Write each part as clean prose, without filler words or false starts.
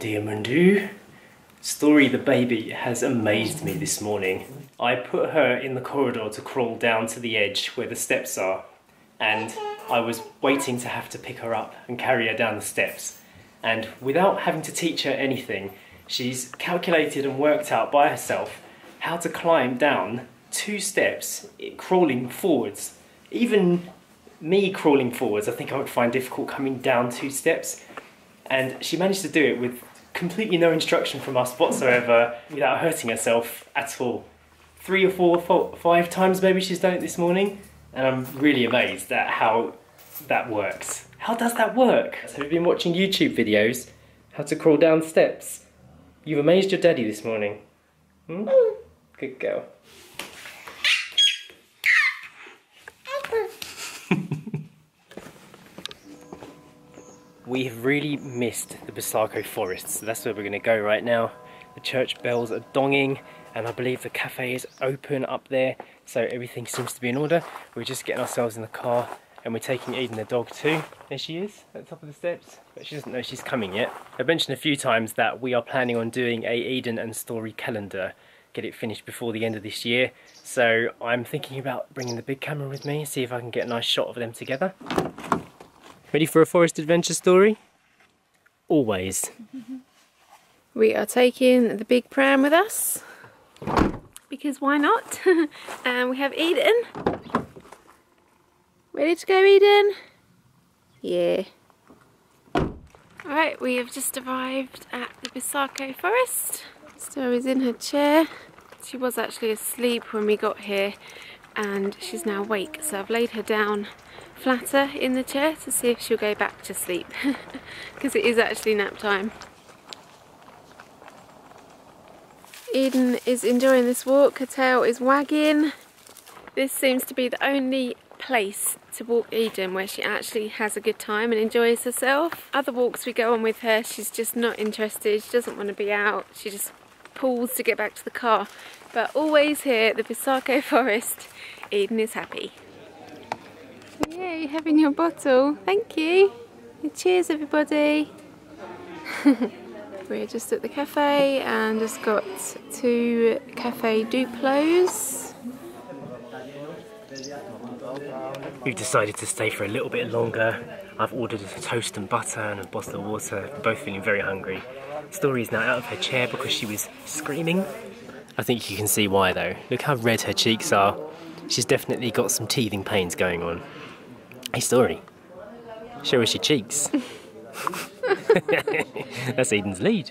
Diamandu. Story the baby has amazed me this morning. I put her in the corridor to crawl down to the edge where the steps are, and I was waiting to have to pick her up and carry her down the steps. And without having to teach her anything, she's calculated and worked out by herself how to climb down 2 steps, crawling forwards. Even me crawling forwards, I think I would find difficult coming down 2 steps. And she managed to do it with completely no instruction from us whatsoever, without hurting herself at all. 3 or 4, 5 times maybe she's done it this morning, and I'm really amazed at how that works. How does that work? So we've been watching YouTube videos, how to crawl down steps. You've amazed your daddy this morning. Hmm? Good girl. We have really missed the Bussaco forest, so that's where we're going to go right now. The church bells are donging, and I believe the cafe is open up there, so everything seems to be in order. We're just getting ourselves in the car, and we're taking Eden the dog too. There she is, at the top of the steps, but she doesn't know she's coming yet. I've mentioned a few times that we are planning on doing a Eden and Story calendar, get it finished before the end of this year, so I'm thinking about bringing the big camera with me, see if I can get a nice shot of them together. Ready for a forest adventure story? Always. We are taking the big pram with us, because why not? And we have Eden. Ready to go, Eden? Yeah. Alright, we have just arrived at the Bussaco forest. Story's in her chair. She was actually asleep when we got here, and she's now awake, so I've laid her down flatter in the chair to see if she'll go back to sleep, because it is actually nap time. Eden is enjoying this walk, her tail is wagging. This seems to be the only place to walk Eden where she actually has a good time and enjoys herself. Other walks we go on with her, she's just not interested, she doesn't want to be out, she just pulls to get back to the car. But always here at the Bussaco forest, Eden is happy. Yeah, you're having your bottle. Thank you. Cheers, everybody. We're just at the cafe and just got 2 cafe Duplos. We've decided to stay for a little bit longer. I've ordered a toast and butter and a bottle of water. We're both feeling very hungry. Story is now out of her chair because she was screaming. I think you can see why though. Look how red her cheeks are. She's definitely got some teething pains going on. Hey Story, show us your cheeks. That's Eden's lead.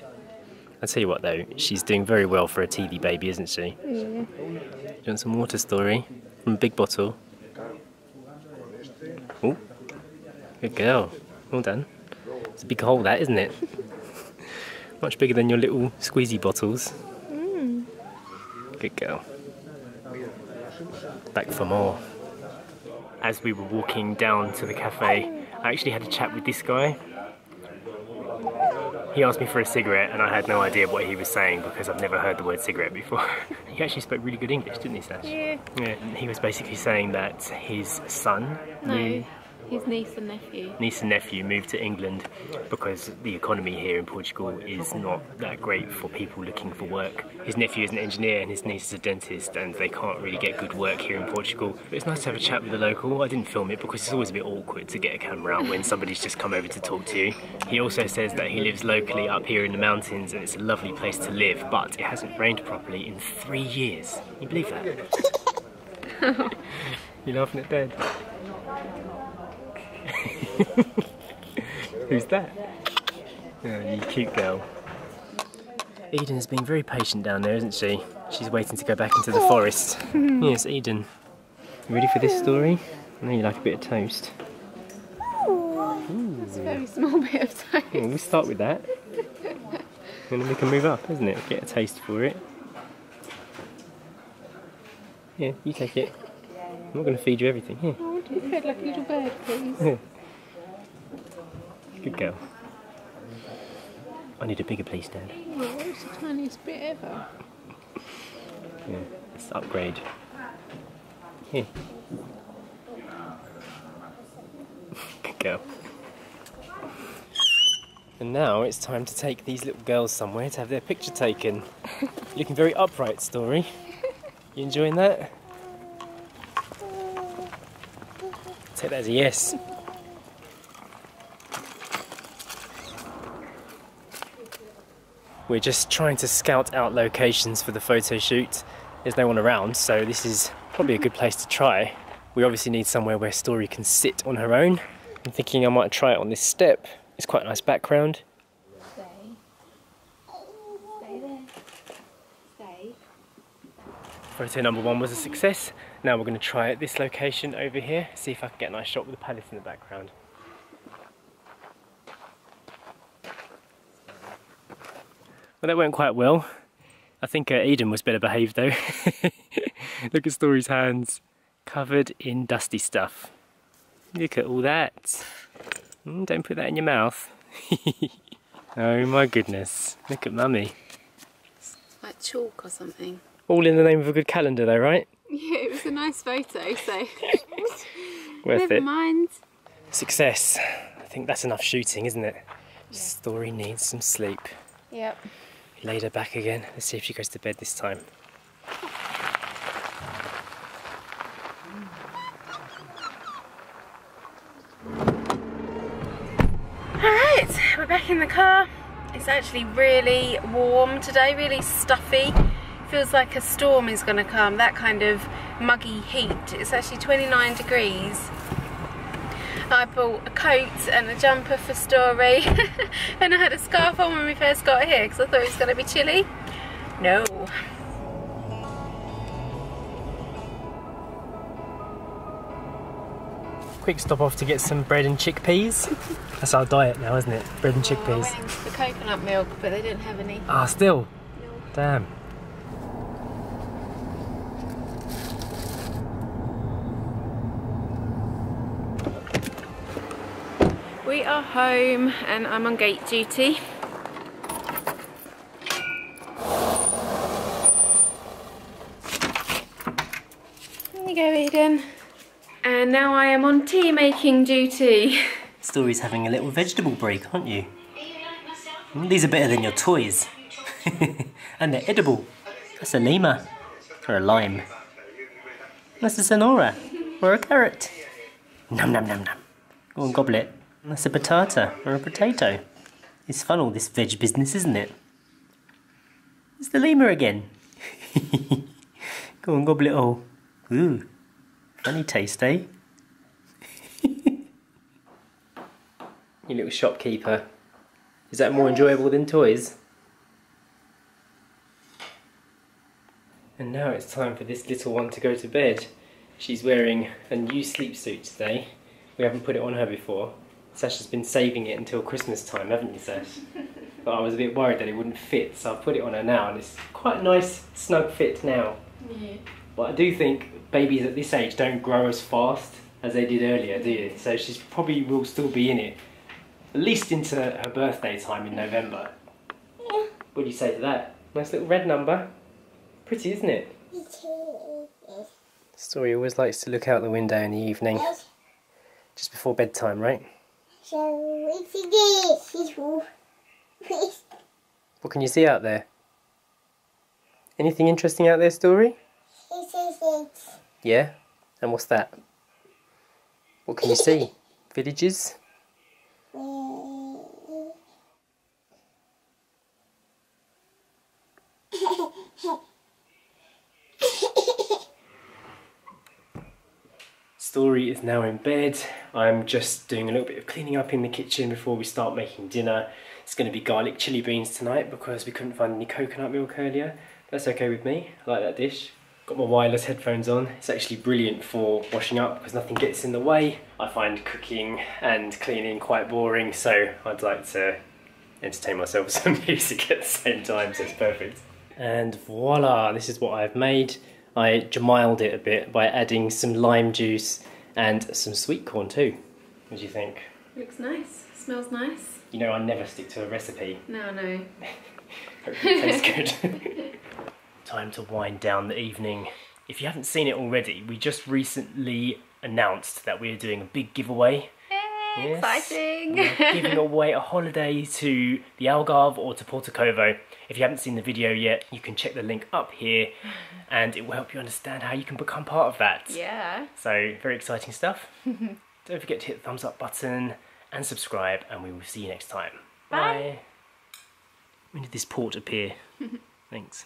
I'll tell you what though, she's doing very well for a teethy baby, isn't she? Yeah. Do you want some water, Story? From a big bottle. Oh, good girl. Well done. It's a big hole that, isn't it? Much bigger than your little squeezy bottles. Mm. Good girl. Back for more. As we were walking down to the cafe, I actually had a chat with this guy. He asked me for a cigarette and I had no idea what he was saying because I've never heard the word cigarette before. He actually spoke really good English, didn't he, Sash? Yeah. Yeah. He was basically saying that his son... No, his niece and nephew. Niece and nephew moved to England because the economy here in Portugal is not that great for people looking for work. His nephew is an engineer and his niece is a dentist, and they can't really get good work here in Portugal. But it's nice to have a chat with a local. I didn't film it because it's always a bit awkward to get a camera out when somebody's just come over to talk to you. He also says that he lives locally up here in the mountains and it's a lovely place to live, but it hasn't rained properly in 3 years. Can you believe that? You're laughing at Dad? Who's that? Oh, you cute girl. Eden's been very patient down there, isn't she? She's waiting to go back into the forest. Yes, Eden. You ready for this story? I know you like a bit of toast. It's a very small bit of toast. Well, we'll start with that. And then we can move up, isn't it? Get a taste for it. Here, you take it. I'm not going to feed you everything. Here. I want to be fed like a little bird, please. Here. Good girl. I need a bigger piece, Dad. Oh, it's the tiniest bit ever. Yeah, let's upgrade. Here. Good girl. And now it's time to take these little girls somewhere to have their picture taken. Looking very upright, Story. You enjoying that? Take that as a yes. We're just trying to scout out locations for the photo shoot. There's no one around, so this is probably a good place to try. We obviously need somewhere where Story can sit on her own. I'm thinking I might try it on this step. It's quite a nice background. Stay. Stay there. Stay. Photo number 1 was a success. Now we're going to try at this location over here, see if I can get a nice shot with the palace in the background. Well, that went quite well. I think Eden was better behaved though. Look at Story's hands, covered in dusty stuff. Look at all that. Don't put that in your mouth. Oh my goodness, look at Mummy. It's like chalk or something. All in the name of a good calendar though, right? Yeah, it was a nice photo, so Worth never it. mind. Success. I think that's enough shooting, isn't it? Yeah. Story needs some sleep. Yep. We laid her back again. Let's see if she goes to bed this time. Alright, we're back in the car. It's actually really warm today, really stuffy. Feels like a storm is going to come, that kind of muggy heat. It's actually 29 degrees. I bought a coat and a jumper for Story and I had a scarf on when we first got here because I thought it was going to be chilly. No. Quick stop off to get some bread and chickpeas. That's our diet now, isn't it? Bread and chickpeas. I went into the coconut milk but they didn't have any. Ah, still? No. Damn. We are home and I'm on gate duty. There you go, Eden. And now I am on tea making duty. Story's having a little vegetable break, aren't you? These are better than your toys. And they're edible. That's a lima. Or a lime. That's a sonora. Or a carrot. Nom nom nom nom. Go on, gobble it. That's a patata. Or a potato. It's fun all this veg business, isn't it? It's the lemur again. Go on, gobble it all. Ooh. Funny taste, eh? You little shopkeeper. Is that more enjoyable than toys? And now it's time for this little one to go to bed. She's wearing a new sleep suit today. We haven't put it on her before. Sacha's been saving it until Christmas time, haven't you, Sash? But I was a bit worried that it wouldn't fit, so I've put it on her now, and it's quite a nice, snug fit now. Yeah. But I do think babies at this age don't grow as fast as they did earlier, do you? So she's probably will still be in it, at least into her birthday time in November. What do you say to that? Nice little red number. Pretty, isn't it? Story always likes to look out the window in the evening. Just before bedtime, right? What can you see out there? Anything interesting out there, Story? Yeah? And what's that? What can you see? Villages? Story is now in bed. I'm just doing a little bit of cleaning up in the kitchen before we start making dinner. It's going to be garlic chili beans tonight because we couldn't find any coconut milk earlier. That's okay with me. I like that dish. Got my wireless headphones on. It's actually brilliant for washing up because nothing gets in the way. I find cooking and cleaning quite boring, so I'd like to entertain myself with some music at the same time, so it's perfect. And voila, this is what I've made. I Jmailed it a bit by adding some lime juice and some sweet corn too. What do you think? Looks nice. Smells nice. You know I never stick to a recipe. No. Hopefully it tastes good. Time to wind down the evening. If you haven't seen it already, we just recently announced that we're doing a big giveaway. Yes. Exciting! We're giving away a holiday to the Algarve or to Porto. If you haven't seen the video yet, you can check the link up here and it will help you understand how you can become part of that. Yeah. So, very exciting stuff. Don't forget to hit the thumbs up button and subscribe, and we will see you next time. Bye. When did this port appear? Thanks.